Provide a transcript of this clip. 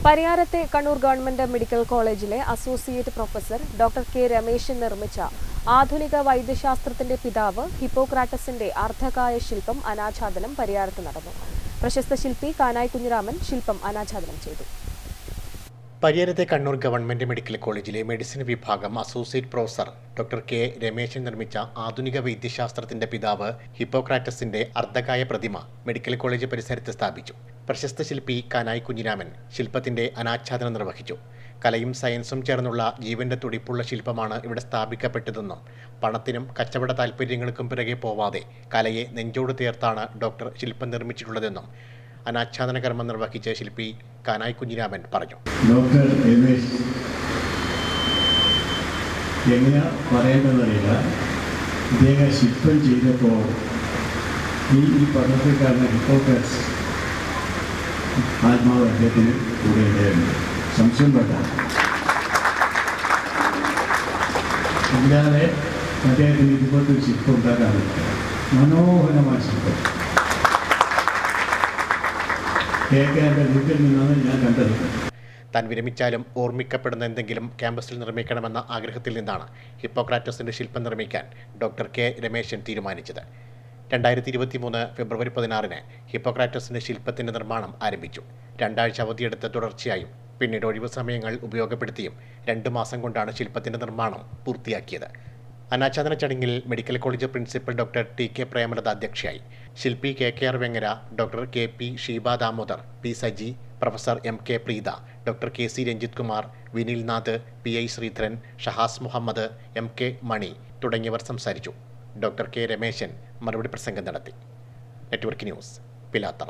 പരിയാരത്തെ Kannur government medical കോളേജിലെ associate professor doctor K Rameshan നിർമ്മിച്ച ആധുനിക വൈദ്യശാസ്ത്രത്തിന്റെ പിതാവ് ഹിപ്പോക്രാറ്റസിന്റെ അർദ്ധകായ ശില്പം അനാച്ഛാദനം പരിയാരത്ത് നടന്നു. പ്രശസ്ത ശില്പി കാനായി കുഞ്ഞിരാമൻ ശില്പം അനാച്ഛാദനം ചെയ്തു. പരിയാരത്തെ കണ്ണൂർ ഗവൺമെന്റ് മെഡിക്കൽ കോളേജിലെ മെഡിസിൻ വിഭാഗം associate professor doctor K Rameshan നിർമ്മിച്ച ആധുനിക വൈദ്യശാസ്ത്രത്തിന്റെ പിതാവ് ഹിപ്പോക്രാറ്റസിന്റെ അർദ്ധകായ പ്രതിമ മെഡിക്കൽ കോളേജ് പരിസരത്ത് സ്ഥാപിച്ചു. പ്രശസ്ത ശില്പി കാനായി കുഞ്ഞിരാമൻ ശില്പത്തിന്റെ അനാച്ഛാദനം നിർവഹിച്ചു. കലയും സയൻസും ചേർന്നുള്ള ജീവന്റെ തുടിപ്പുള്ള ശില്പമാണ് ഇവിടെ സ്ഥാപിക്കപ്പെട്ടതെന്നും പണത്തിനും കച്ചവട താൽപ്പര്യങ്ങൾക്കും പിറകെ പോവാതെ കലയെ നെഞ്ചോട് ചേർത്താണ് ഡോക്ടർ ശില്പം നിർമ്മിച്ചിട്ടുള്ളതെന്നും അനാച്ഛാദന കർമ്മം നിർവഹിച്ച ശില്പി കാനായി കുഞ്ഞിരാമൻ പറഞ്ഞു. ഡോക്ടർ രമേശ് എങ്ങനെ പറയേണ്ടതറിയില്ല. ഇദ്ദേഹം ശില്പം ചെയ്തപ്പോൾ ഈ പഠനത്തിൽക്കാരൻ ഹിപ്പോക്രാറ്റസ് ആത്മാവ് അദ്ദേഹത്തിന് കൂടെ ഉണ്ടായിരുന്നു. സംശയം വേണ്ട. ഇല്ലാതെ അദ്ദേഹത്തിന് ഇതുപോലത്തെ ഒരു ശില്പം ഉണ്ടാക്കാൻ മനോഹരമായ ശില്പം കേൾക്കാൻ്റെ വീട്ടിൽ നിന്നാണ് ഞാൻ കണ്ടത്. താൻ വിരമിച്ചാലും ഓർമ്മിക്കപ്പെടുന്ന എന്തെങ്കിലും ക്യാമ്പസിൽ നിർമ്മിക്കണമെന്ന ആഗ്രഹത്തിൽ നിന്നാണ് ഹിപ്പോക്രാറ്റസിന്റെ ശില്പം നിർമ്മിക്കാൻ ഡോക്ടർ കെ രമേശൻ തീരുമാനിച്ചത്. 2023 ഫെബ്രുവരി 16 ഹിപ്പോക്രാറ്റസിന്റെ ശില്പത്തിന്റെ നിർമ്മാണം ആരംഭിച്ചു. 2 ആഴ്ച അവധിയെടുത്ത് തുടർച്ചയായും പിന്നീട് ഒഴിവ് സമയങ്ങൾ ഉപയോഗപ്പെടുത്തിയും 2 മാസം കൊണ്ടാണ് ശില്പത്തിന്റെ നിർമ്മാണം പൂർത്തിയാക്കിയത്. അനാച്ഛാദന ചടങ്ങിൽ medical college principal doctor T K Premalatha അധ്യക്ഷയായി. ശില്പി KKR Vengara, doctor KP Sheeba Damodar, P Saji, professor MK Preetha, doctor KC Ranjith Kumar, Vinilnath, PI Sreedharan, Shahas Muhammad, MK Mani തുടങ്ങിയവർ സംസാരിച്ചു. ഡോക്ടർ കെ രമേശൻ മറുപടി പ്രസംഗം നടത്തി. Network news, Pilathara.